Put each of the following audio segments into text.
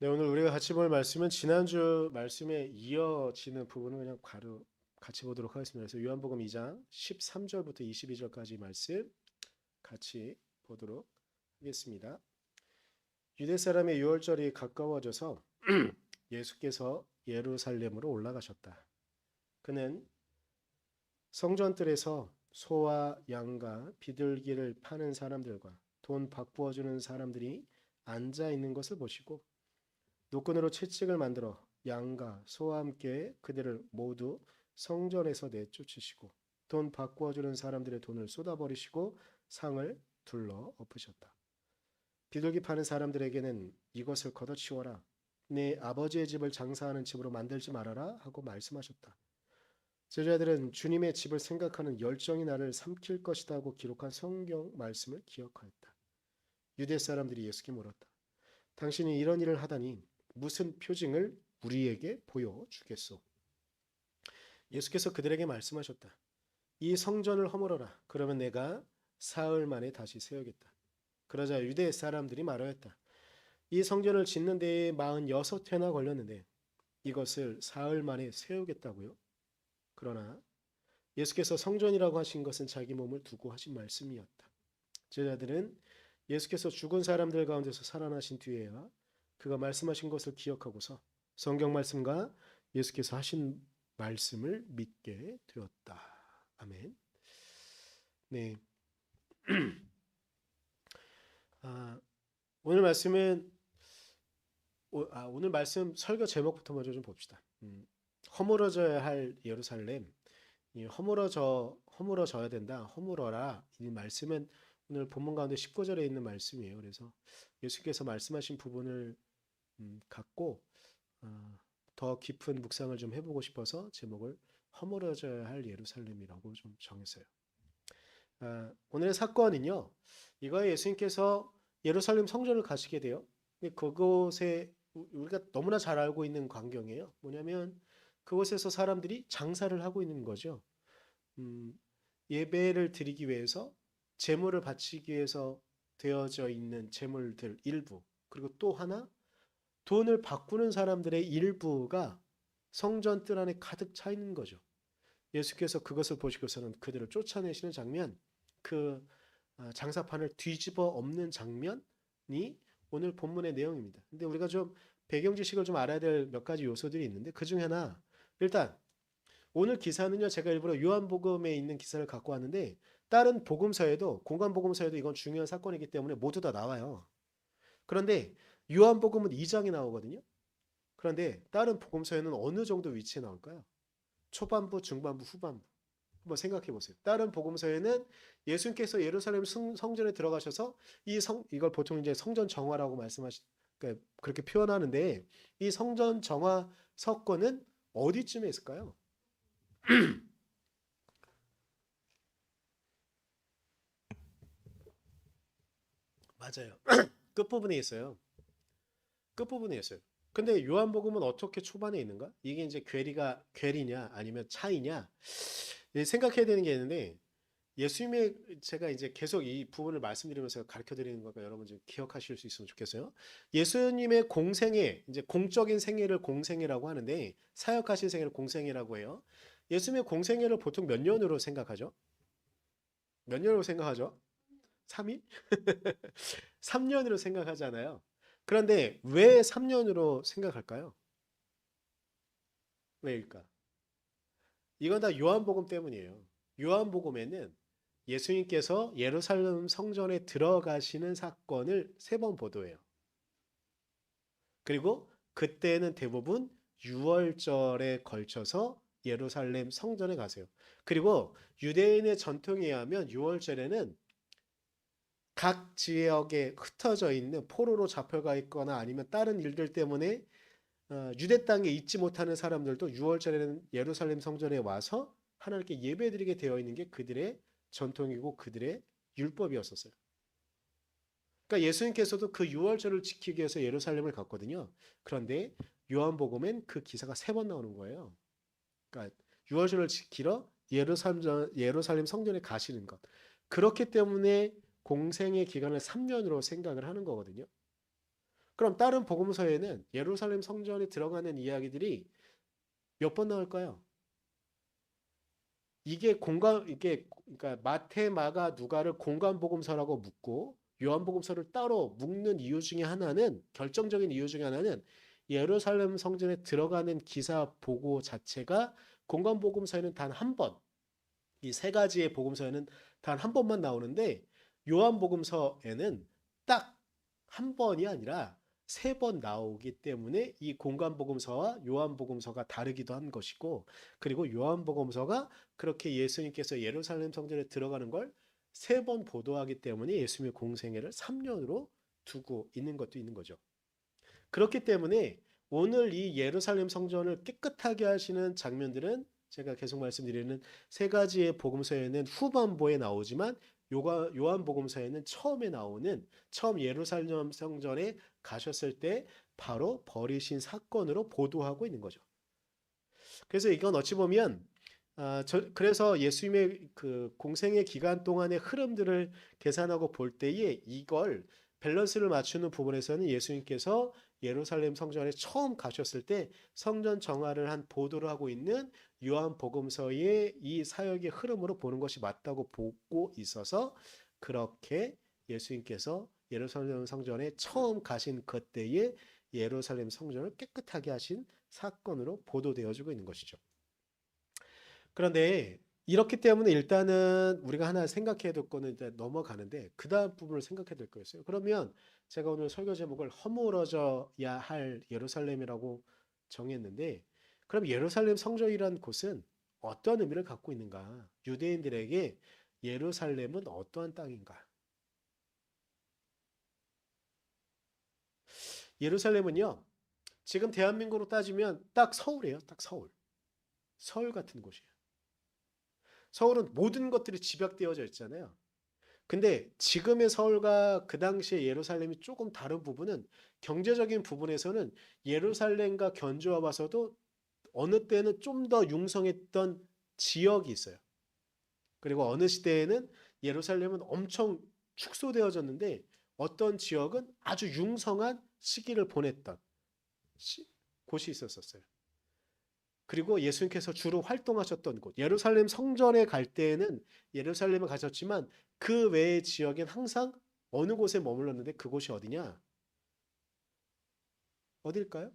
네, 오늘 우리가 같이 볼 말씀은 지난주 말씀에 이어지는 부분을 그냥 바로 같이 보도록 하겠습니다. 그래서 요한복음 2장 13절부터 22절까지 말씀 같이 보도록 하겠습니다. 유대 사람의 유월절이 가까워져서 예수께서 예루살렘으로 올라가셨다. 그는 성전뜰에서 소와 양과 비둘기를 파는 사람들과 돈 바꾸어 주는 사람들이 앉아 있는 것을 보시고 노끈으로 채찍을 만들어 양과 소와 함께 그들을 모두 성전에서 내쫓으시고 돈 바꾸어 주는 사람들의 돈을 쏟아버리시고 상을 둘러 엎으셨다. 비둘기 파는 사람들에게는 이것을 걷어치워라. 내 아버지의 집을 장사하는 집으로 만들지 말아라 하고 말씀하셨다. 제자들은 주님의 집을 생각하는 열정이 나를 삼킬 것이다 하고 기록한 성경 말씀을 기억하였다. 유대 사람들이 예수께 물었다. 당신이 이런 일을 하다니 무슨 표징을 우리에게 보여주겠소? 예수께서 그들에게 말씀하셨다. 이 성전을 허물어라. 그러면 내가 사흘 만에 다시 세우겠다. 그러자 유대 사람들이 말하였다. 이 성전을 짓는 데에 46회나 걸렸는데 이것을 사흘 만에 세우겠다고요? 그러나 예수께서 성전이라고 하신 것은 자기 몸을 두고 하신 말씀이었다. 제자들은 예수께서 죽은 사람들 가운데서 살아나신 뒤에야 그가 말씀하신 것을 기억하고서 성경 말씀과 예수께서 하신 말씀을 믿게 되었다. 아멘. 네. 오늘 말씀은 오늘 말씀 설교 제목부터 먼저 좀 봅시다. 허물어져야 할 예루살렘, 허물어져야 된다. 허물어라. 이 말씀은 오늘 본문 가운데 19절에 있는 말씀이에요. 그래서 예수께서 말씀하신 부분을 갖고 더 깊은 묵상을 좀 해보고 싶어서 제목을 허물어져야 할 예루살렘이라고 좀 정했어요. 오늘의 사건은요. 이거에 예수님께서 예루살렘 성전을 가시게 돼요. 그곳에 우리가 너무나 잘 알고 있는 광경이에요. 뭐냐면 그곳에서 사람들이 장사를 하고 있는 거죠. 예배를 드리기 위해서 제물을 바치기 위해서 되어져 있는 제물들 일부, 그리고 또 하나 돈을 바꾸는 사람들의 일부가 성전 뜰 안에 가득 차 있는 거죠. 예수께서 그것을 보시고서는 그들을 쫓아내시는 장면, 그 장사판을 뒤집어 엎는 장면이 오늘 본문의 내용입니다. 근데 우리가 좀 배경 지식을 좀 알아야 될 몇 가지 요소들이 있는데 그 중에 하나, 일단 오늘 기사는요, 제가 일부러 요한복음에 있는 기사를 갖고 왔는데 다른 복음서에도, 공간 복음서에도 이건 중요한 사건이기 때문에 모두 다 나와요. 그런데 요한복음은 2장에 나오거든요. 그런데 다른 복음서에는 어느 정도 위치에 나올까요? 초반부, 중반부, 후반부. 한번 생각해 보세요. 다른 복음서에는 예수님께서 예루살렘 성전에 들어가셔서 이걸 보통 이제 성전 정화라고 그러니까 그렇게 표현하는데, 이 성전 정화 사건은 어디쯤에 있을까요? 맞아요. 끝부분에 있어요. 끝부분에 있어요. 근데 요한복음은 어떻게 초반에 있는가? 이게 이제 괴리냐 아니면 차이냐? 생각해야 되는 게 있는데, 예수님의, 제가 이제 계속 이 부분을 말씀드리면서 가르쳐 드리는 거니까 여러분 좀 기억하실 수 있으면 좋겠어요. 예수님의 공생애, 이제 공적인 생애를 공생애라고 하는데 사역하신 생애를 공생애라고 해요. 예수님의 공생애를 보통 몇 년으로 생각하죠? 몇 년으로 생각하죠? 3일? 3년으로 생각하잖아요. 그런데 왜 3년으로 생각할까요? 왜일까? 이건 다 요한복음 때문이에요. 요한복음에는 예수님께서 예루살렘 성전에 들어가시는 사건을 3번 보도해요. 그리고 그때는 대부분 6월절에 걸쳐서 예루살렘 성전에 가세요. 그리고 유대인의 전통에 의하면 6월절에는 각 지역에 흩어져 있는, 포로로 잡혀가 있거나 아니면 다른 일들 때문에 유대 땅에 있지 못하는 사람들도 6월절에는 예루살렘 성전에 와서 하나님께 예배드리게 되어 있는 게 그들의 전통이고 그들의 율법이었었어요. 그러니까 예수님께서도 그 6월절을 지키기 위해서 예루살렘을 갔거든요. 그런데 요한복음엔 그 기사가 3번 나오는 거예요. 그러니까 6월절을 지키러 예루살렘 성전에 가시는 것. 그렇기 때문에 공생의 기간을 3년으로 생각을 하는 거거든요. 그럼 다른 복음서에는 예루살렘 성전에 들어가는 이야기들이 몇 번 나올까요? 이게 그러니까 마태, 마가, 누가를 공간 복음서라고 묻고 요한복음서를 따로 묶는 이유 중에 하나는, 결정적인 이유 중에 하나는 예루살렘 성전에 들어가는 기사 보고 자체가 공간 복음서에는 단 한 번, 이 세 가지의 복음서에는 단 한 번만 나오는데 요한복음서에는 딱 한 번이 아니라 세 번 나오기 때문에 이 공간복음서와 요한복음서가 다르기도 한 것이고, 그리고 요한복음서가 그렇게 예수님께서 예루살렘 성전에 들어가는 걸 세 번 보도하기 때문에 예수님의 공생애를 3년으로 두고 있는 것도 있는 거죠. 그렇기 때문에 오늘 이 예루살렘 성전을 깨끗하게 하시는 장면들은 제가 계속 말씀드리는 세 가지의 복음서에는 후반부에 나오지만 요한복음서에는 처음에 나오는, 처음 예루살렘 성전에 가셨을 때 바로 벌이신 사건으로 보도하고 있는 거죠. 그래서 이건 어찌 보면 그래서 예수님의 그 공생의 기간 동안의 흐름들을 계산하고 볼 때에 이걸 밸런스를 맞추는 부분에서는 예수님께서 예루살렘 성전에 처음 가셨을 때 성전 정화를 한 보도를 하고 있는 요한복음서의 이 사역의 흐름으로 보는 것이 맞다고 보고 있어서, 그렇게 예수님께서 예루살렘 성전에 처음 가신 그때에 예루살렘 성전을 깨끗하게 하신 사건으로 보도되어지고 있는 것이죠. 그런데 이렇기 때문에 일단은 우리가 하나 생각해야 될 거는 이제 넘어가는데, 그 다음 부분을 생각해야 될 거였어요. 그러면 제가 오늘 설교 제목을 허물어져야 할 예루살렘이라고 정했는데, 그럼 예루살렘 성전이란 곳은 어떤 의미를 갖고 있는가? 유대인들에게 예루살렘은 어떠한 땅인가? 예루살렘은요, 지금 대한민국으로 따지면 딱 서울이에요. 딱 서울. 서울 같은 곳이에요. 서울은 모든 것들이 집약되어져 있잖아요. 근데 지금의 서울과 그 당시의 예루살렘이 조금 다른 부분은, 경제적인 부분에서는 예루살렘과 견주어 봐서도 어느 때는 좀 더 융성했던 지역이 있어요. 그리고 어느 시대에는 예루살렘은 엄청 축소되어졌는데 어떤 지역은 아주 융성한 시기를 보냈던 곳이 있었어요. 그리고 예수님께서 주로 활동하셨던 곳, 예루살렘 성전에 갈 때에는 예루살렘에 가셨지만 그 외의 지역엔 항상 어느 곳에 머물렀는데, 그곳이 어디냐? 어딜까요?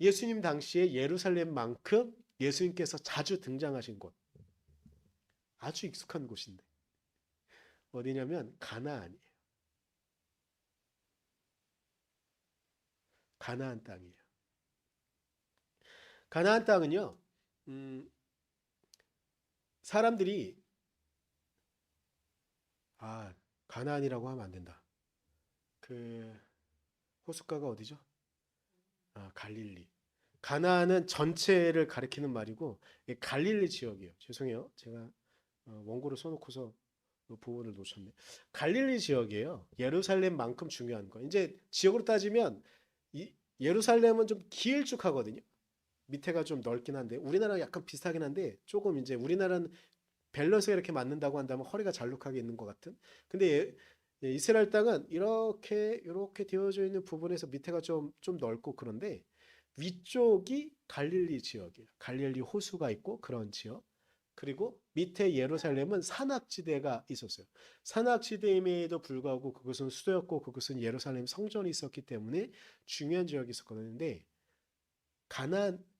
예수님 당시에 예루살렘만큼 예수님께서 자주 등장하신 곳, 아주 익숙한 곳인데 어디냐면 가나안이에요. 가나안 땅이에요. 가나안 땅은요, 음, 사람들이 가나안이라고 하면 안 된다. 그 호숫가가 어디죠? 갈릴리. 가나안은 전체를 가리키는 말이고 갈릴리 지역이에요. 죄송해요. 제가 원고를 써놓고서 그 부분을 놓쳤네. 갈릴리 지역이에요. 예루살렘만큼 중요한 거. 이제 지역으로 따지면 예루살렘은 좀 길쭉하거든요. 밑에가 좀 넓긴 한데 우리나라랑 약간 비슷하긴 한데, 조금 이제 우리나라는 밸런스가 이렇게 맞는다고 한다면 허리가 잘록하게 있는 것 같은. 근데 이스라엘 땅은 이렇게 되어져 있는 부분에서 밑에가 좀 넓고, 그런데 위쪽이 갈릴리 지역이에요. 갈릴리 호수가 있고 그런 지역. 그리고 밑에 예루살렘은 산악지대가 있었어요. 산악지대임에도 불구하고 그것은 수도였고 그것은 예루살렘 성전이 있었기 때문에 중요한 지역이 있었거든요. 근데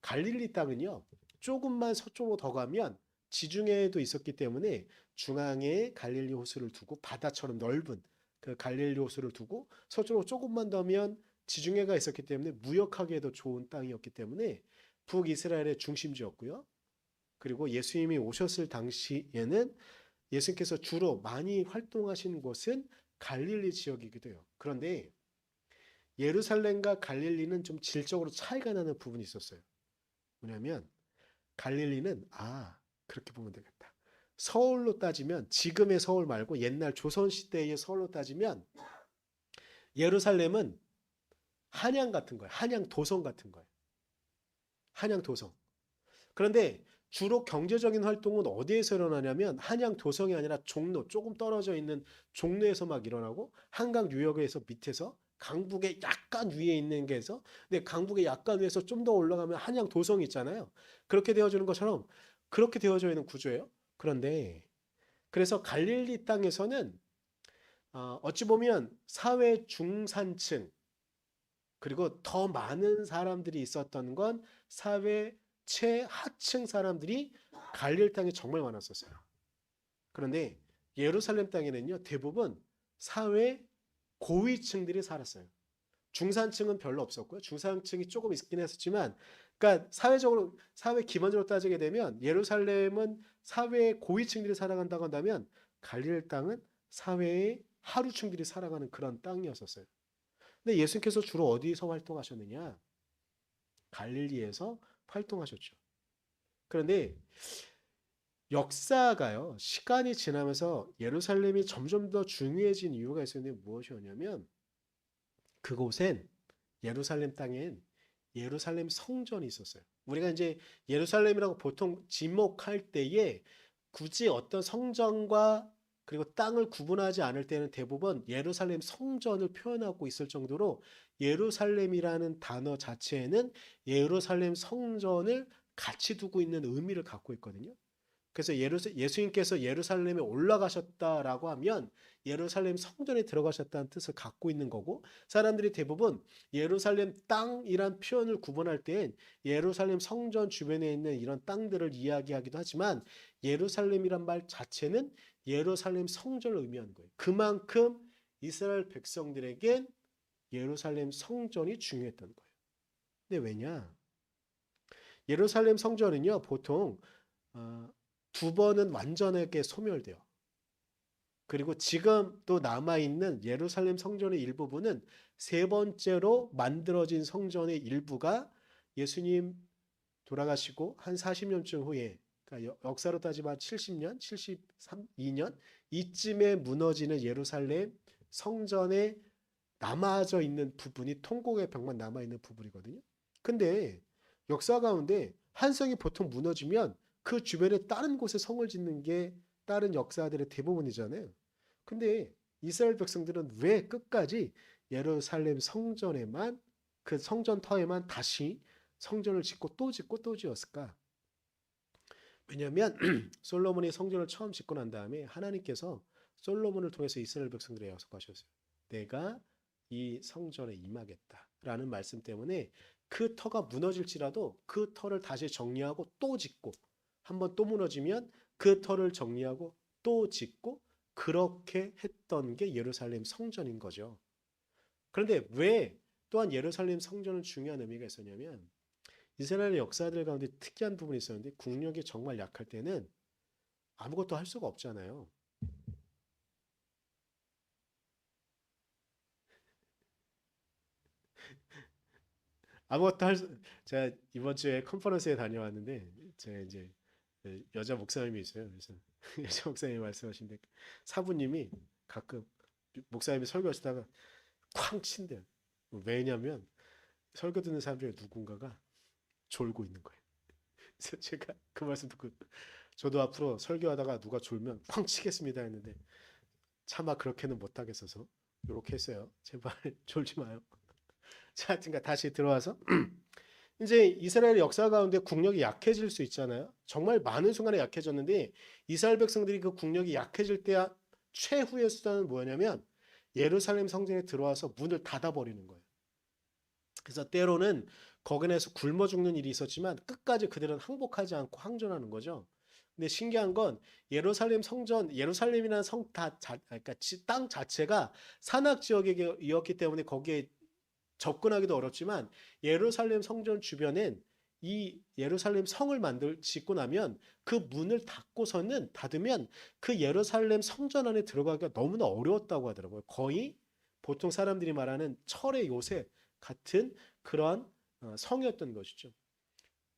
갈릴리 땅은요, 조금만 서쪽으로 더 가면 지중해에도 있었기 때문에 중앙에 갈릴리 호수를 두고, 바다처럼 넓은 그 갈릴리 호수를 두고 서쪽으로 조금만 더면 지중해가 있었기 때문에 무역하기에도 좋은 땅이었기 때문에 북이스라엘의 중심지였고요. 그리고 예수님이 오셨을 당시에는 예수님께서 주로 많이 활동하신 곳은 갈릴리 지역이기도 해요. 그런데 예루살렘과 갈릴리는 좀 질적으로 차이가 나는 부분이 있었어요. 뭐냐면 갈릴리는 그렇게 보면 되겠다. 서울로 따지면, 지금의 서울 말고 옛날 조선시대의 서울로 따지면 예루살렘은 한양 같은 거예요. 한양 도성 같은 거예요. 한양 도성. 그런데 주로 경제적인 활동은 어디에서 일어나냐면 한양 도성이 아니라 종로, 조금 떨어져 있는 종로에서 막 일어나고, 한강 유역에서 밑에서, 강북에 약간 위에 있는 게서, 근데 강북에 약간 위에서 좀 더 올라가면 한양 도성이 있잖아요. 그렇게 되어지는 것처럼 그렇게 되어져 있는 구조예요. 그런데 그래서 갈릴리 땅에서는 어찌 보면 사회 중산층, 그리고 더 많은 사람들이 있었던 건 사회 최하층 사람들이 갈릴 땅에 정말 많았었어요. 그런데 예루살렘 땅에는요, 대부분 사회 고위층들이 살았어요. 중산층은 별로 없었고요. 중산층이 조금 있긴 했었지만, 그러니까 사회적으로, 사회 기반적으로 따지게 되면 예루살렘은 사회 고위층들이 살아간다고 한다면 갈릴 땅은 사회의 하류층들이 살아가는 그런 땅이었었어요. 근데 예수님께서 주로 어디서 활동하셨느냐? 갈릴리에서 활동하셨죠. 그런데 역사가요, 시간이 지나면서 예루살렘이 점점 더 중요해진 이유가 있었는데 무엇이었냐면, 그곳엔, 예루살렘 땅엔 예루살렘 성전이 있었어요. 우리가 이제 예루살렘이라고 보통 지목할 때에 굳이 어떤 성전과 그리고 땅을 구분하지 않을 때는 대부분 예루살렘 성전을 표현하고 있을 정도로 예루살렘이라는 단어 자체에는 예루살렘 성전을 같이 두고 있는 의미를 갖고 있거든요. 그래서 예수님께서 예루살렘에 올라가셨다라고 하면 예루살렘 성전에 들어가셨다는 뜻을 갖고 있는 거고, 사람들이 대부분 예루살렘 땅이란 표현을 구분할 땐 예루살렘 성전 주변에 있는 이런 땅들을 이야기하기도 하지만, 예루살렘이란 말 자체는 예루살렘 성전을 의미하는 거예요. 그만큼 이스라엘 백성들에겐 예루살렘 성전이 중요했던 거예요. 근데 왜냐? 예루살렘 성전은요, 보통 어, 두 번은 완전하게 소멸돼요. 그리고 지금 또 남아있는 예루살렘 성전의 일부분은 세 번째로 만들어진 성전의 일부가 예수님 돌아가시고 한 40년쯤 후에, 그러니까 역사로 따지면 70년, 73, 2년 이쯤에 무너지는 예루살렘 성전에 남아져 있는 부분이 통곡의 벽만 남아있는 부분이거든요. 근데 역사 가운데 한 성이 보통 무너지면 그 주변에 다른 곳에 성을 짓는 게 다른 역사들의 대부분이잖아요. 근데 이스라엘 백성들은 왜 끝까지 예루살렘 성전에만, 그 성전 터에만 다시 성전을 짓고 또 짓고 또 지었을까? 왜냐하면 솔로몬이 성전을 처음 짓고 난 다음에 하나님께서 솔로몬을 통해서 이스라엘 백성들에게 약속하셨어요. 내가 이 성전에 임하겠다라는 말씀 때문에 그 터가 무너질지라도 그 터를 다시 정리하고 또 짓고, 한번 또 무너지면 그 터를 정리하고 또 짓고, 그렇게 했던 게 예루살렘 성전인 거죠. 그런데 왜 또한 예루살렘 성전은 중요한 의미가 있었냐면, 이스라엘의 역사들 가운데 특이한 부분이 있었는데, 국력이 정말 약할 때는 아무것도 할 수가 없잖아요. 아무것도 제가 이번 주에 컨퍼런스에 다녀왔는데, 제가 이제 여자 목사님이 있어요. 그래서 여자 목사님이 말씀하신데, 사부님이 가끔 목사님이 설교하시다가 쾅 친대요. 왜냐면 설교 듣는 사람 중에 누군가가 졸고 있는 거예요. 그래서 제가 그 말씀 듣고, 저도 앞으로 설교하다가 누가 졸면 쾅 치겠습니다 했는데, 차마 그렇게는 못하겠어서 이렇게 했어요. 제발 졸지 마요. 자, 하여튼가 다시 들어와서 이제 이스라엘 역사 가운데 국력이 약해질 수 있잖아요. 정말 많은 순간에 약해졌는데, 이스라엘 백성들이 그 국력이 약해질 때 최후의 수단은 뭐냐면 예루살렘 성전에 들어와서 문을 닫아버리는 거예요. 그래서 때로는 거기 내에서 굶어 죽는 일이 있었지만 끝까지 그들은 항복하지 않고 항전하는 거죠. 근데 신기한 건 예루살렘 성전, 예루살렘이라는 그러니까 땅 자체가 산악 지역이었기 때문에 거기에 접근하기도 어렵지만, 예루살렘 성전 주변엔 이 예루살렘 성을 짓고 나면 그 문을 닫으면 그 예루살렘 성전 안에 들어가기가 너무나 어려웠다고 하더라고요. 거의 보통 사람들이 말하는 철의 요새 같은 그러한 성이었던 것이죠.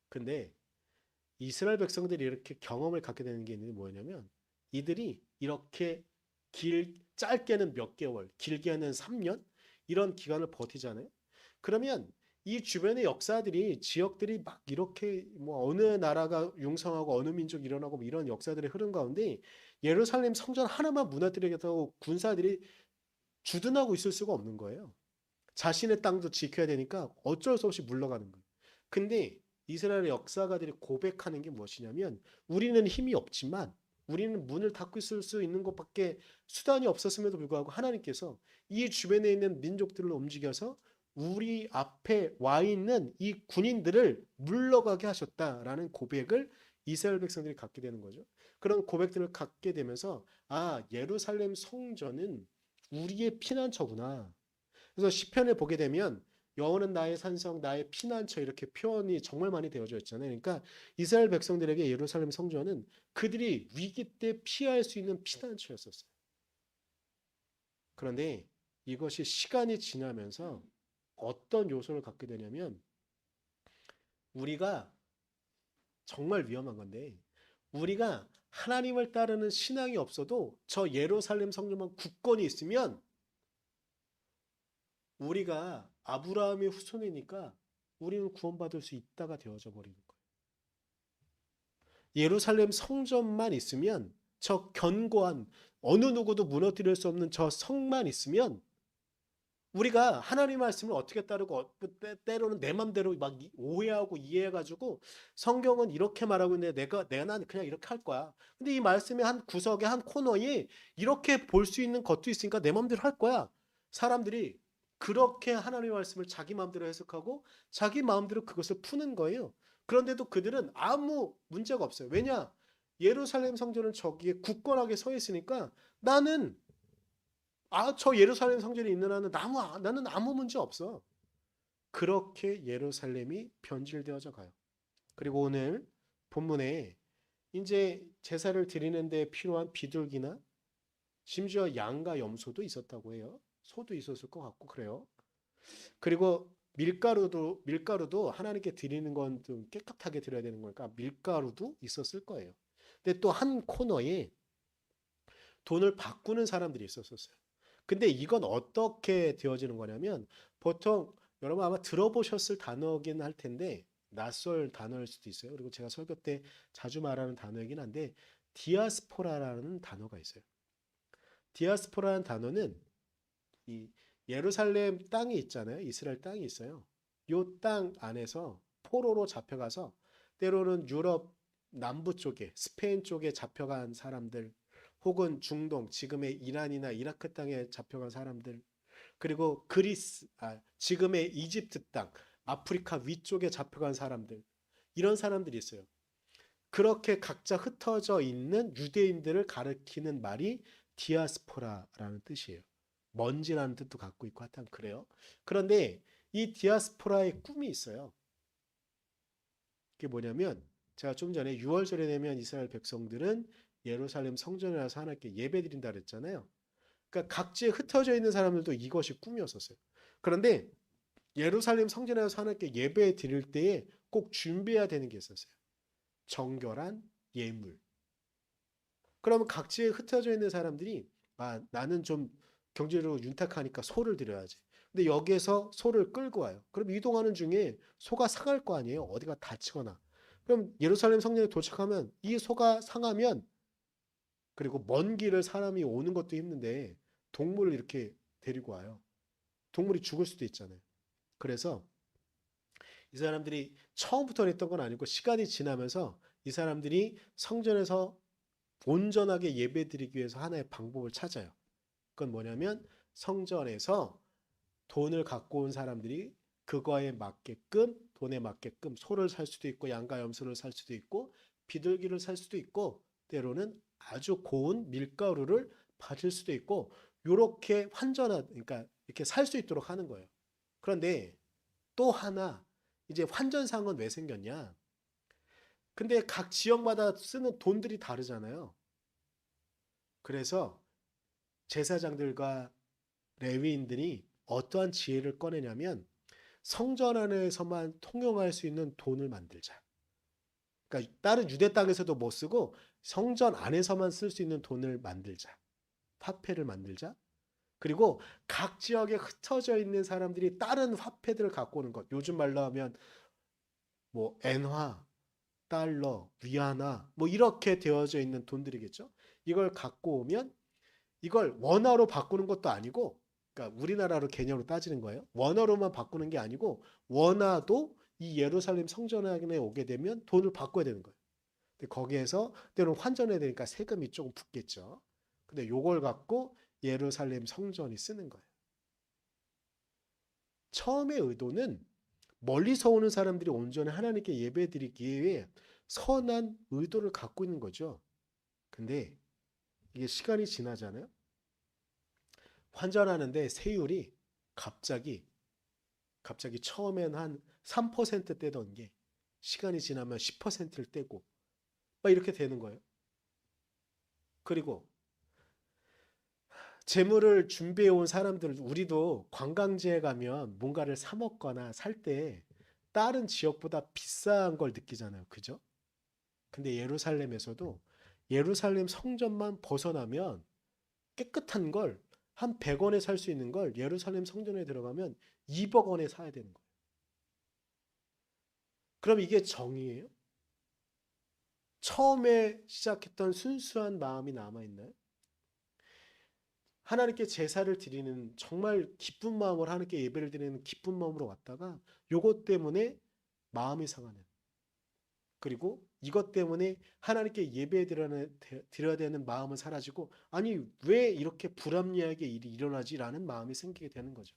근데 이스라엘 백성들이 이렇게 경험을 갖게 되는 게 있는데 뭐냐면, 이들이 이렇게 짧게는 몇 개월, 길게는 3년 이런 기간을 버티잖아요. 그러면 이 주변의 역사들이 지역들이 막 이렇게 뭐 어느 나라가 융성하고 어느 민족이 일어나고 뭐 이런 역사들의 흐름 가운데 예루살렘 성전 하나만 무너뜨리겠다고 군사들이 주둔하고 있을 수가 없는 거예요. 자신의 땅도 지켜야 되니까 어쩔 수 없이 물러가는 거예요. 근데 이스라엘의 역사가들이 고백하는 게 무엇이냐면 우리는 힘이 없지만 우리는 문을 닫고 있을 수 있는 것밖에 수단이 없었음에도 불구하고 하나님께서 이 주변에 있는 민족들을 움직여서 우리 앞에 와 있는 이 군인들을 물러가게 하셨다라는 고백을 이스라엘 백성들이 갖게 되는 거죠. 그런 고백들을 갖게 되면서 아, 예루살렘 성전은 우리의 피난처구나. 그래서 시편을 보게 되면 여호와는 나의 산성, 나의 피난처 이렇게 표현이 정말 많이 되어져 있잖아요. 그러니까 이스라엘 백성들에게 예루살렘 성전은 그들이 위기 때 피할 수 있는 피난처였었어요. 그런데 이것이 시간이 지나면서 어떤 요소를 갖게 되냐면 우리가 정말 위험한 건데 우리가 하나님을 따르는 신앙이 없어도 저 예루살렘 성전만 굳건히 있으면 우리가 아브라함의 후손이니까 우리는 구원받을 수 있다가 되어져 버리는 거예요. 예루살렘 성전만 있으면 저 견고한 어느 누구도 무너뜨릴 수 없는 저 성만 있으면 우리가 하나님 말씀을 어떻게 따르고 때로는 내 맘대로 막 오해하고 이해해가지고 성경은 이렇게 말하고 있는데 내가 그냥 이렇게 할 거야. 근데 이 말씀의 한 구석에 한 코너에 이렇게 볼 수 있는 것도 있으니까 내 맘대로 할 거야. 사람들이 그렇게 하나님의 말씀을 자기 마음대로 해석하고 자기 마음대로 그것을 푸는 거예요. 그런데도 그들은 아무 문제가 없어요. 왜냐? 예루살렘 성전은 저기에 굳건하게 서 있으니까 나는 저 예루살렘 성전에 있는 한은 나는 아무 문제 없어. 그렇게 예루살렘이 변질되어져 가요. 그리고 오늘 본문에 이제 제사를 드리는 데 필요한 비둘기나 심지어 양과 염소도 있었다고 해요. 소도 있었을 것 같고 그래요. 그리고 밀가루도 하나님께 드리는 건 좀 깨끗하게 드려야 되는 거니까 밀가루도 있었을 거예요. 근데 또 한 코너에 돈을 바꾸는 사람들이 있었어요. 근데 이건 어떻게 되어지는 거냐면 보통 여러분 아마 들어보셨을 단어긴 할 텐데 낯설 단어일 수도 있어요. 그리고 제가 설교 때 자주 말하는 단어이긴 한데 디아스포라라는 단어가 있어요. 디아스포라는 단어는 이 예루살렘 땅이 있잖아요. 이스라엘 땅이 있어요. 요 땅 안에서 포로로 잡혀가서 때로는 유럽 남부 쪽에 스페인 쪽에 잡혀간 사람들 혹은 중동 지금의 이란이나 이라크 땅에 잡혀간 사람들 그리고 지금의 이집트 땅 아프리카 위쪽에 잡혀간 사람들 이런 사람들이 있어요. 그렇게 각자 흩어져 있는 유대인들을 가리키는 말이 디아스포라라는 뜻이에요. 먼지라는 뜻도 갖고 있고 하여튼 그래요. 그런데 이 디아스포라의 꿈이 있어요. 그게 뭐냐면 제가 좀 전에 6월절에 되면 이스라엘 백성들은 예루살렘 성전에 와서 하나님께 예배드린다 그랬잖아요. 그러니까 각지에 흩어져 있는 사람들도 이것이 꿈이었었어요. 그런데 예루살렘 성전에 와서 하나님께 예배 드릴 때에 꼭 준비해야 되는 게 있었어요. 정결한 예물. 그러면 각지에 흩어져 있는 사람들이 나는 좀 경제적으로 윤택하니까 소를 드려야지. 근데 여기에서 소를 끌고 와요. 그럼 이동하는 중에 소가 상할 거 아니에요. 어디가 다치거나. 그럼 예루살렘 성전에 도착하면 이 소가 상하면 그리고 먼 길을 사람이 오는 것도 힘든데 동물을 이렇게 데리고 와요. 동물이 죽을 수도 있잖아요. 그래서 이 사람들이 처음부터 했던 건 아니고 시간이 지나면서 이 사람들이 성전에서 온전하게 예배드리기 위해서 하나의 방법을 찾아요. 그건 뭐냐면 성전에서 돈을 갖고 온 사람들이 그거에 맞게끔 돈에 맞게끔 소를 살 수도 있고 양과 염소를 살 수도 있고 비둘기를 살 수도 있고 때로는 아주 고운 밀가루를 받을 수도 있고 요렇게 그러니까 이렇게 살 수 있도록 하는 거예요. 그런데 또 하나 이제 환전상은 왜 생겼냐? 근데 각 지역마다 쓰는 돈들이 다르잖아요. 그래서 제사장들과 레위인들이 어떠한 지혜를 꺼내냐면 성전 안에서만 통용할 수 있는 돈을 만들자. 그러니까 다른 유대 땅에서도 못 쓰고 성전 안에서만 쓸 수 있는 돈을 만들자. 화폐를 만들자. 그리고 각 지역에 흩어져 있는 사람들이 다른 화폐들을 갖고 오는 것. 요즘 말로 하면 뭐 엔화, 달러, 위안화 뭐 이렇게 되어져 있는 돈들이겠죠. 이걸 갖고 오면 이걸 원화로 바꾸는 것도 아니고, 그러니까 우리나라로 개념으로 따지는 거예요. 원화로만 바꾸는 게 아니고 원화도 이 예루살렘 성전에 오게 되면 돈을 바꿔야 되는 거예요. 근데 거기에서 때로는 환전해야 되니까 세금이 조금 붙겠죠. 근데 요걸 갖고 예루살렘 성전이 쓰는 거예요. 처음의 의도는 멀리서 오는 사람들이 온전히 하나님께 예배드리기 위해 선한 의도를 갖고 있는 거죠. 근데 이게 시간이 지나잖아요. 환전하는데 세율이 갑자기 처음엔 한 3% 떼던 게 시간이 지나면 10%를 떼고 막 이렇게 되는 거예요. 그리고 재물을 준비해 온 사람들, 우리도 관광지에 가면 뭔가를 사 먹거나 살 때 다른 지역보다 비싼 걸 느끼잖아요. 그죠? 근데 예루살렘에서도 예루살렘 성전만 벗어나면 깨끗한 걸 한 100원에 살 수 있는 걸 예루살렘 성전에 들어가면 2억 원에 사야 되는 거예요. 그럼 이게 정의예요? 처음에 시작했던 순수한 마음이 남아있나요? 하나님께 제사를 드리는 정말 기쁜 마음으로 하나님께 예배를 드리는 기쁜 마음으로 왔다가 요것 때문에 마음이 상하는, 그리고 이것 때문에 하나님께 예배 드려야 되는 마음은 사라지고 아니 왜 이렇게 불합리하게 일이 일어나지? 라는 마음이 생기게 되는 거죠.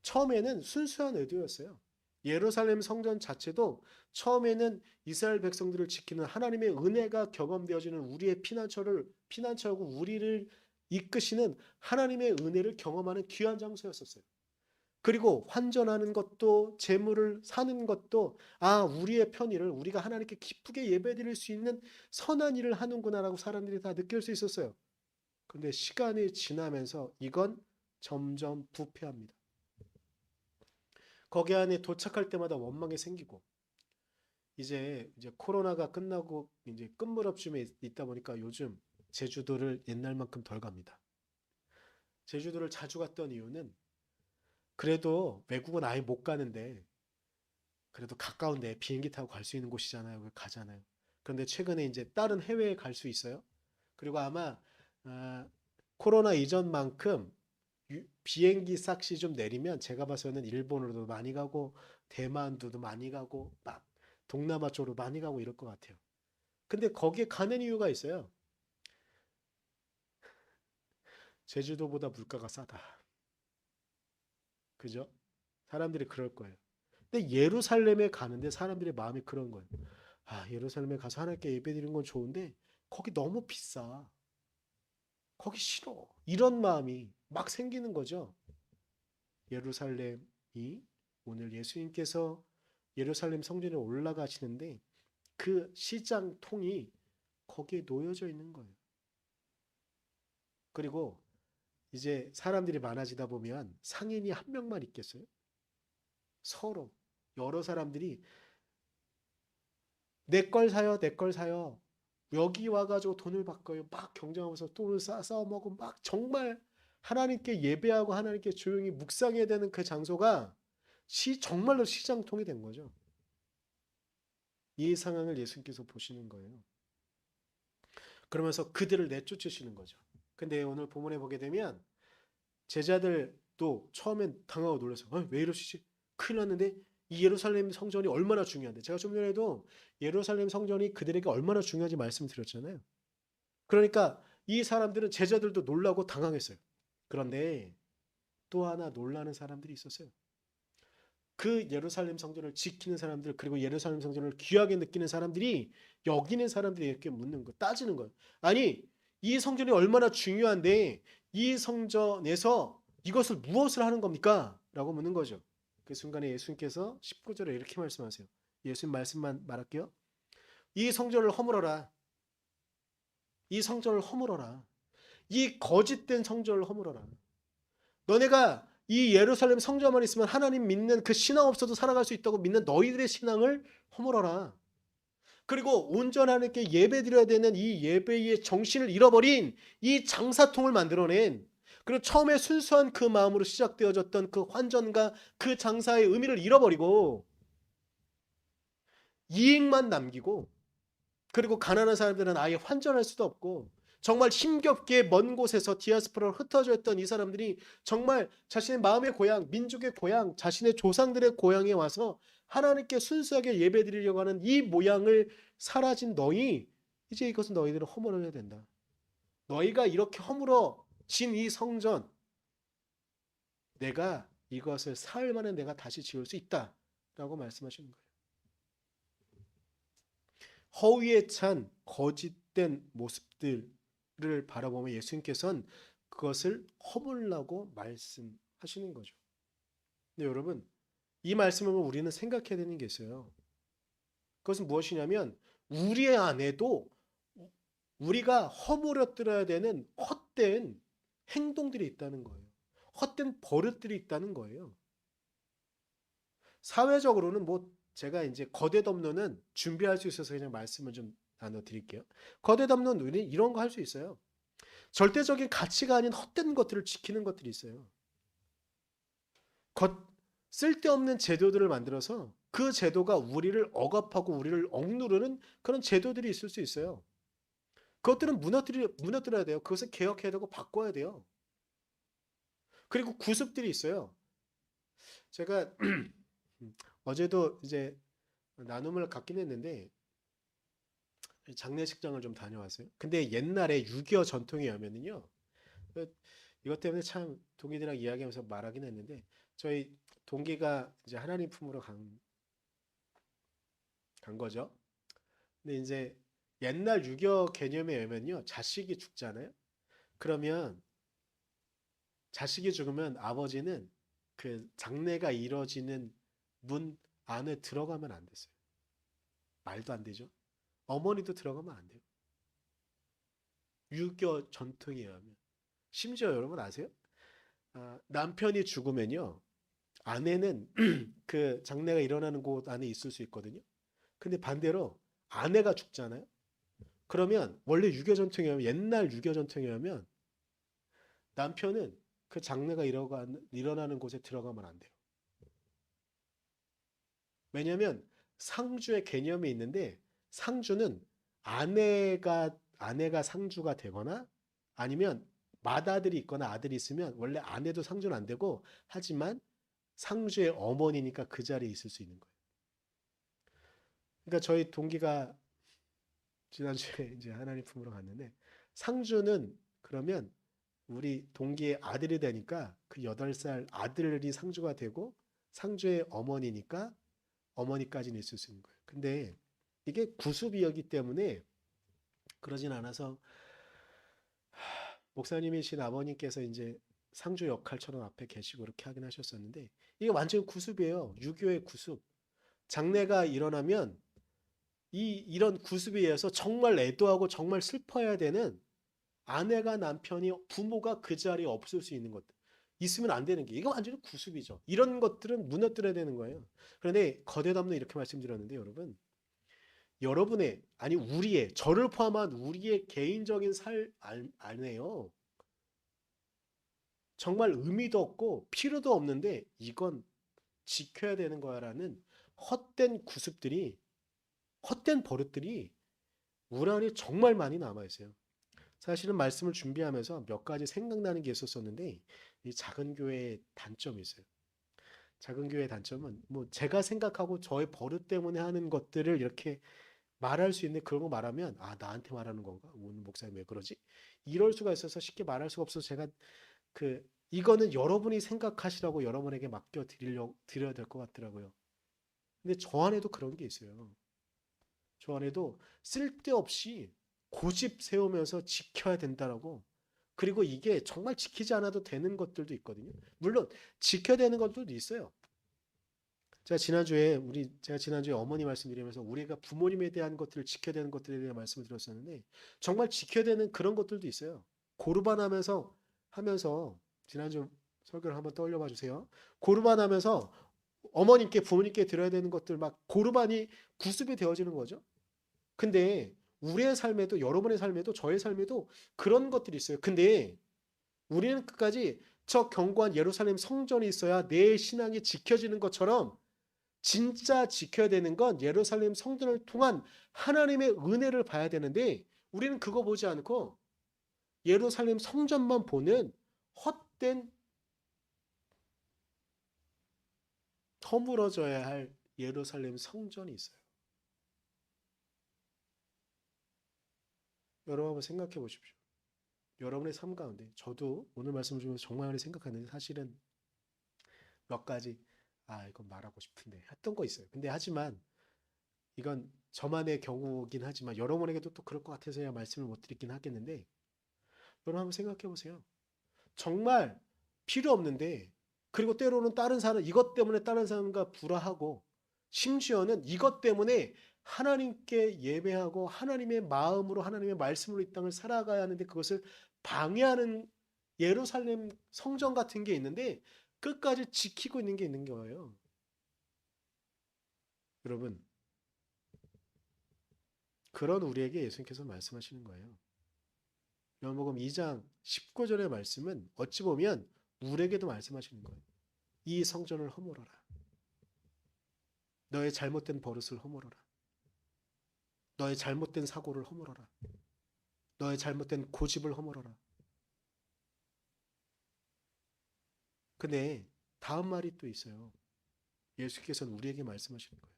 처음에는 순수한 의도였어요. 예루살렘 성전 자체도 처음에는 이스라엘 백성들을 지키는 하나님의 은혜가 경험되어지는 우리의 피난처고 우리를 이끄시는 하나님의 은혜를 경험하는 귀한 장소였었어요. 그리고 환전하는 것도 재물을 사는 것도 우리의 편의를 우리가 하나님께 기쁘게 예배드릴 수 있는 선한 일을 하는구나라고 사람들이 다 느낄 수 있었어요. 그런데 시간이 지나면서 이건 점점 부패합니다. 거기 안에 도착할 때마다 원망이 생기고 이제 코로나가 끝나고 이제 끝무렵쯤에 있다 보니까 요즘 제주도를 옛날만큼 덜 갑니다. 제주도를 자주 갔던 이유는 그래도 외국은 아예 못 가는데 그래도 가까운데 비행기 타고 갈 수 있는 곳이잖아요. 가잖아요. 그런데 최근에 이제 다른 해외에 갈 수 있어요. 그리고 아마 코로나 이전만큼 비행기 싹시 좀 내리면 제가 봐서는 일본으로도 많이 가고 대만도 많이 가고 막 동남아 쪽으로 많이 가고 이럴 것 같아요. 근데 거기에 가는 이유가 있어요. 제주도보다 물가가 싸다. 그죠? 사람들이 그럴 거예요. 근데 예루살렘에 가는데 사람들의 마음이 그런 거예요. 예루살렘에 가서 하나님께 예배드리는 건 좋은데 거기 너무 비싸. 거기 싫어. 이런 마음이 막 생기는 거죠. 예루살렘이 오늘 예수님께서 예루살렘 성전에 올라가시는데 그 시장 통이 거기에 놓여져 있는 거예요. 그리고 이제 사람들이 많아지다 보면 상인이 한 명만 있겠어요? 서로 여러 사람들이 내 걸 사요, 내 걸 사요. 여기 와가지고 돈을 바꿔요. 막 경쟁하면서 돈을 싸워먹고 막 정말 하나님께 예배하고 하나님께 조용히 묵상해야 되는 그 장소가 정말로 시장통이 된 거죠. 이 상황을 예수님께서 보시는 거예요. 그러면서 그들을 내쫓으시는 거죠. 근데 오늘 본문에 보게 되면 제자들도 처음엔 당하고 놀라서 왜 이러시지? 큰일 났는데 이 예루살렘 성전이 얼마나 중요한데, 제가 좀 전에도 예루살렘 성전이 그들에게 얼마나 중요한지 말씀드렸잖아요. 그러니까 이 사람들은 제자들도 놀라고 당황했어요. 그런데 또 하나 놀라는 사람들이 있었어요. 그 예루살렘 성전을 지키는 사람들, 그리고 예루살렘 성전을 귀하게 느끼는 사람들이 여기는 사람들이 이렇게 묻는 거, 따지는 거예요. 아니, 이 성전이 얼마나 중요한데 이 성전에서 이것을 무엇을 하는 겁니까? 라고 묻는 거죠. 그 순간에 예수님께서 19절에 이렇게 말씀하세요. 예수님 말씀만 말할게요. 이 성전을 허물어라. 이 성전을 허물어라. 이 거짓된 성전을 허물어라. 너네가 이 예루살렘 성전만 있으면 하나님 믿는 그 신앙 없어도 살아갈 수 있다고 믿는 너희들의 신앙을 허물어라. 그리고 온전한 하나님께 예배 드려야 되는 이 예배의 정신을 잃어버린 이 장사통을 만들어낸 그리고 처음에 순수한 그 마음으로 시작되어졌던 그 환전과 그 장사의 의미를 잃어버리고 이익만 남기고, 그리고 가난한 사람들은 아예 환전할 수도 없고, 정말 힘겹게 먼 곳에서 디아스포라로 흩어져 있던 이 사람들이 정말 자신의 마음의 고향, 민족의 고향, 자신의 조상들의 고향에 와서 하나님께 순수하게 예배드리려고 하는 이 모양을 사라진 너희, 이제 이것은 너희들은 허물어야 된다. 너희가 이렇게 허물어진 이 성전, 내가 이것을 사흘 만에 내가 다시 지을 수 있다라고 말씀하시는 거예요. 허위에 찬 거짓된 모습들을 바라보며 예수님께서는 그것을 허물라고 말씀하시는 거죠. 근데 여러분, 이 말씀을 보면 우리는 생각해야 되는 게 있어요. 그것은 무엇이냐면 우리 안에도 우리가 허물어뜨려야 되는 헛된 행동들이 있다는 거예요. 헛된 버릇들이 있다는 거예요. 사회적으로는 뭐 제가 이제 거대 덤론은 준비할 수 있어서 그냥 말씀을 좀 나눠 드릴게요. 거대 덤론은 이런 거 할 수 있어요. 절대적인 가치가 아닌 헛된 것들을 지키는 것들이 있어요. 쓸데없는 제도들을 만들어서 그 제도가 우리를 억압하고 우리를 억누르는 그런 제도들이 있을 수 있어요. 그것들은 무너뜨려야 돼요. 그것을 개혁해야 되고 바꿔야 돼요. 그리고 구습들이 있어요. 제가 어제도 이제 나눔을 갖긴 했는데 장례식장을 좀 다녀왔어요. 근데 옛날에 6.25 전통에 의하면은요, 이것 때문에 참 동기들이랑 이야기하면서 말하긴 했는데, 저희 동기가 이제 하나님 품으로 간 거죠. 근데 이제 옛날 6.25 개념에 의하면요, 자식이 죽잖아요. 그러면 자식이 죽으면 아버지는 그 장례가 이루어지는 문 안에 들어가면 안 됐어요. 말도 안 되죠. 어머니도 들어가면 안 돼요. 6.25 전통에 의하면. 심지어 여러분 아세요? 남편이 죽으면요, 아내는 그 장례가 일어나는 곳 안에 있을 수 있거든요. 근데 반대로 아내가 죽잖아요. 그러면 원래 6.25 전통에 의하면, 옛날 6.25 전통에 의하면 남편은 그 장례가 일어나는 곳에 들어가면 안 돼요. 왜냐하면 상주의 개념이 있는데, 상주는 아내가 상주가 되거나 아니면 맏아들이 있거나 아들이 있으면 원래 아내도 상주는 안 되고, 하지만 상주의 어머니니까 그 자리에 있을 수 있는 거예요. 그러니까 저희 동기가 지난주에 이제 하나님 품으로 갔는데, 상주는 그러면 우리 동기의 아들이 되니까 그 8살 아들이 상주가 되고, 상주의 어머니니까 어머니까지는 있을 수 있는 거예요. 근데 이게 구습이었기 때문에 그러진 않아서, 목사님이신 아버님께서 이제 상주 역할처럼 앞에 계시고 이렇게 하긴 하셨었는데, 이게 완전 구습이에요. 6.25의 구습. 장례가 일어나면 이런 구습에 의해서 정말 애도하고 정말 슬퍼해야 되는 아내가, 남편이, 부모가 그 자리에 없을 수 있는 것들. 있으면 안 되는 게, 이거 완전히 구습이죠. 이런 것들은 무너뜨려야 되는 거예요. 그런데 거대 담론 이렇게 말씀드렸는데, 여러분의, 아니 우리의, 저를 포함한 우리의 개인적인 안에요, 정말 의미도 없고 필요도 없는데 이건 지켜야 되는 거야라는 헛된 구습들이, 헛된 버릇들이 우리 안에 정말 많이 남아 있어요. 사실은 말씀을 준비하면서 몇 가지 생각나는 게 있었었는데, 이 작은 교회의 단점이 있어요. 작은 교회의 단점은 뭐 제가 생각하고 저의 버릇 때문에 하는 것들을 이렇게 말할 수 있는, 그런 거 말하면 나한테 말하는 건가? 오늘 목사님 왜 그러지? 이럴 수가 있어서 쉽게 말할 수가 없어서, 제가 이거는 여러분이 생각하시라고 여러분에게 드려야 될 것 같더라고요. 근데 저 안에도 그런 게 있어요. 저 안에도 쓸데없이 고집 세우면서 지켜야 된다라고. 그리고 이게 정말 지키지 않아도 되는 것들도 있거든요. 물론 지켜야 되는 것들도 있어요. 제가 지난주에 어머니 말씀드리면서 우리가 부모님에 대한 것들을 지켜야 되는 것들에 대해 말씀을 드렸었는데, 정말 지켜야 되는 그런 것들도 있어요. 고르반 하면서 지난주 설교를 한번 떠올려 봐 주세요. 고르반 하면서 어머님께, 부모님께 드려야 되는 것들, 막 고르반이 구습이 되어지는 거죠. 근데 우리의 삶에도, 여러분의 삶에도, 저의 삶에도 그런 것들이 있어요. 근데 우리는 끝까지 저 견고한 예루살렘 성전이 있어야 내 신앙이 지켜지는 것처럼 진짜 지켜야 되는 건 예루살렘 성전을 통한 하나님의 은혜를 봐야 되는데 우리는 그거 보지 않고 예루살렘 성전만 보는 헛된 허물어져야 할 예루살렘 성전이 있어요. 여러분 한번 생각해 보십시오. 여러분의 삶 가운데 저도 오늘 말씀 중에서 정말 많이 생각하는데 사실은 몇 가지 이건 말하고 싶은데 했던 거 있어요. 근데 하지만 이건 저만의 경우긴 하지만 여러분에게도 또 그럴 것 같아서야 말씀을 못 드리긴 하겠는데 여러분 한번 생각해 보세요. 정말 필요 없는데 그리고 때로는 다른 사람 이것 때문에 다른 사람과 불화하고 심지어는 이것 때문에 하나님께 예배하고 하나님의 마음으로 하나님의 말씀으로 이 땅을 살아가야 하는데 그것을 방해하는 예루살렘 성전 같은 게 있는데 끝까지 지키고 있는 게 있는 거예요. 여러분 그런 우리에게 예수님께서 말씀하시는 거예요. 요한복음 2장 19절의 말씀은 어찌 보면 우리에게도 말씀하시는 거예요. 이 성전을 허물어라. 너의 잘못된 버릇을 허물어라. 너의 잘못된 사고를 허물어라. 너의 잘못된 고집을 허물어라. 근데 다음 말이 또 있어요. 예수께서는 우리에게 말씀하시는 거예요.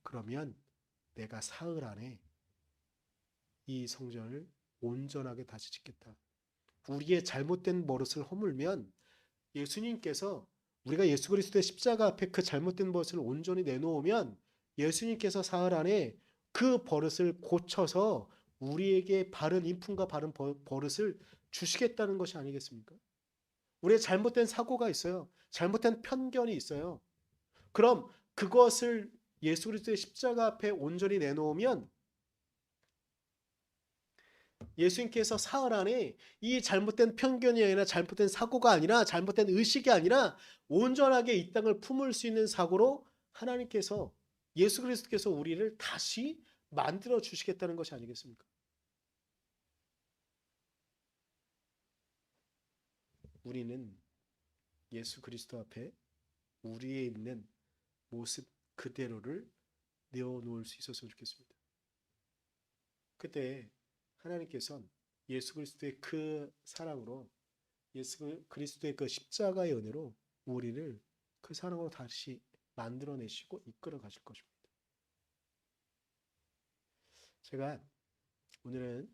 그러면 내가 사흘 안에 이 성전을 온전하게 다시 짓겠다. 우리의 잘못된 버릇을 허물면 예수님께서 우리가 예수 그리스도의 십자가 앞에 그 잘못된 버릇을 온전히 내놓으면 예수님께서 사흘 안에 그 버릇을 고쳐서 우리에게 바른 인품과 바른 버릇을 주시겠다는 것이 아니겠습니까? 우리의 잘못된 사고가 있어요. 잘못된 편견이 있어요. 그럼 그것을 예수 그리스도의 십자가 앞에 온전히 내놓으면 예수님께서 사흘 안에 이 잘못된 편견이 아니라 잘못된 사고가 아니라 잘못된 의식이 아니라 온전하게 이 땅을 품을 수 있는 사고로 하나님께서 예수 그리스도께서 우리를 다시 만들어 주시겠다는 것이 아니겠습니까? 우리는 예수 그리스도 앞에 우리에 있는 모습 그대로를 내어놓을 수 있었으면 좋겠습니다. 그때 하나님께서는 예수 그리스도의 그 사랑으로 예수 그리스도의 그 십자가의 은혜로 우리를 그 사랑으로 다시 만들어내시고 이끌어 가실 것입니다. 제가 오늘은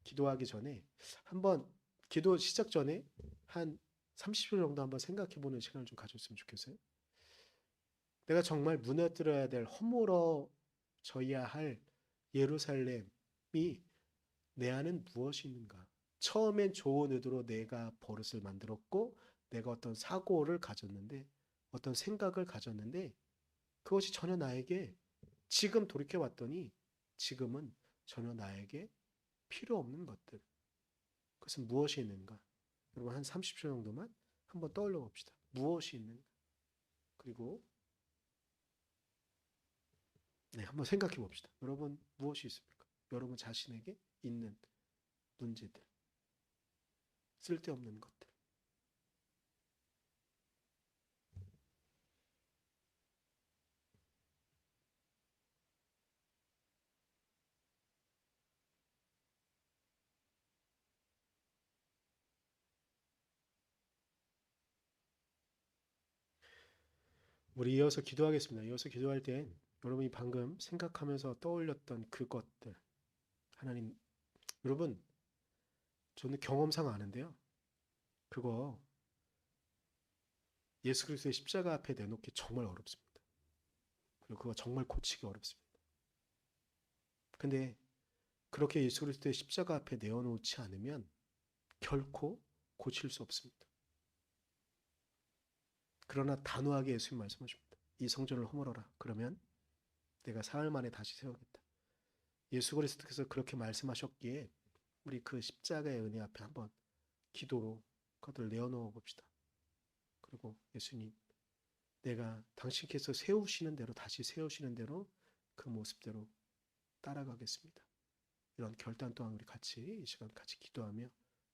기도하기 전에 한번 기도 시작 전에 한 30분 정도 한번 생각해 보는 시간을 좀 가졌으면 좋겠어요. 내가 정말 무너뜨려야 될 허물어져야 할 예루살렘이 내 안엔 무엇이 있는가? 처음엔 좋은 의도로 내가 버릇을 만들었고 내가 어떤 사고를 가졌는데 어떤 생각을 가졌는데 그것이 전혀 나에게 지금 돌이켜 봤더니 지금은 전혀 나에게 필요 없는 것들. 그것은 무엇이 있는가? 여러분 한 30초 정도만 한번 떠올려 봅시다. 무엇이 있는가? 그리고 한번 생각해 봅시다. 여러분 무엇이 있습니까? 여러분 자신에게 있는 문제들, 쓸데없는 것들. 우리 이어서 기도하겠습니다. 이어서 기도할 때 여러분이 방금 생각하면서 떠올렸던 그것들 하나님 여러분 저는 경험상 아는데요. 그거 예수 그리스도의 십자가 앞에 내놓기 정말 어렵습니다. 그리고 그거 정말 고치기 어렵습니다. 근데 그렇게 예수 그리스도의 십자가 앞에 내어놓지 않으면 결코 고칠 수 없습니다. 그러나 단호하게 예수님 말씀하십니다. 이 성전을 허물어라. 그러면 내가 사흘 만에 다시 세우겠다. 예수 그리스도께서 그렇게 말씀하셨기에 우리 그 십자가의 은혜 앞에 한번 기도로 그것을 내어놓아 봅시다. 그리고 예수님 내가 당신께서 세우시는 대로 다시 세우시는 대로 그 모습대로 따라가겠습니다. 이런 결단 또한 우리 같이 이 시간 같이 기도하며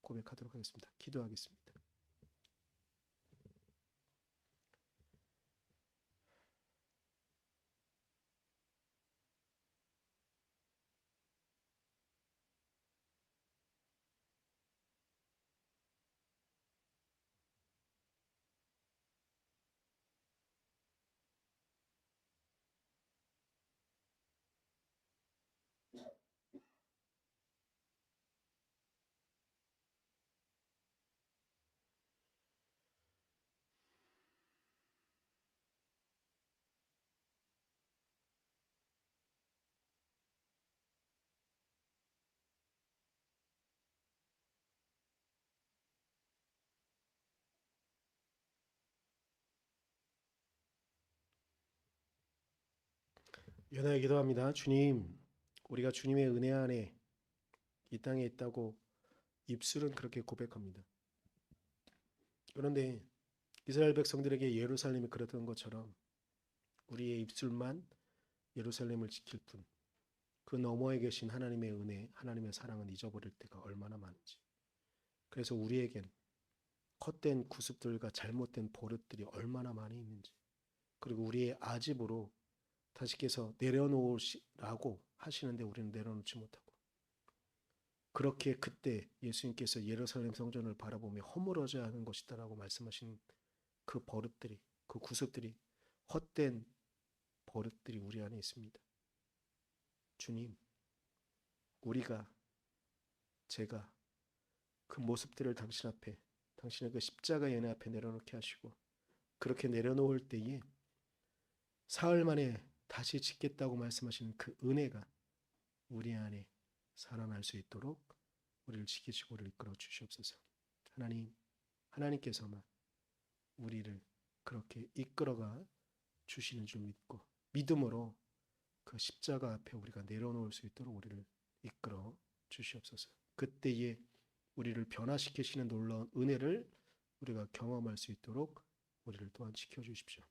고백하도록 하겠습니다. 기도하겠습니다. 연하에 기도합니다. 주님, 우리가 주님의 은혜 안에 이 땅에 있다고 입술은 그렇게 고백합니다. 그런데 이스라엘 백성들에게 예루살렘이 그랬던 것처럼 우리의 입술만 예루살렘을 지킬 뿐 그 너머에 계신 하나님의 은혜, 하나님의 사랑은 잊어버릴 때가 얼마나 많은지. 그래서 우리에겐 헛된 구습들과 잘못된 버릇들이 얼마나 많이 있는지, 그리고 우리의 아집으로 다시께서 내려놓으시라고 하시는데 우리는 내려놓지 못하고, 그렇게 그때 예수님께서 예루살렘 성전을 바라보며 허물어져야 하는 것이다라고 말씀하신 그 버릇들이, 그 구습들이, 헛된 버릇들이 우리 안에 있습니다. 주님, 제가 그 모습들을 당신 앞에, 당신의 그 십자가의 은혜 앞에 내려놓게 하시고, 그렇게 내려놓을 때에 사흘 만에 다시 짓겠다고 말씀하시는 그 은혜가 우리 안에 살아날 수 있도록 우리를 지키시고 우리를 이끌어 주시옵소서. 하나님께서만 우리를 그렇게 이끌어가 주시는 줄 믿고 믿음으로 그 십자가 앞에 우리가 내려놓을 수 있도록 우리를 이끌어 주시옵소서. 그때에 우리를 변화시키시는 놀라운 은혜를 우리가 경험할 수 있도록 우리를 또한 지켜주십시오.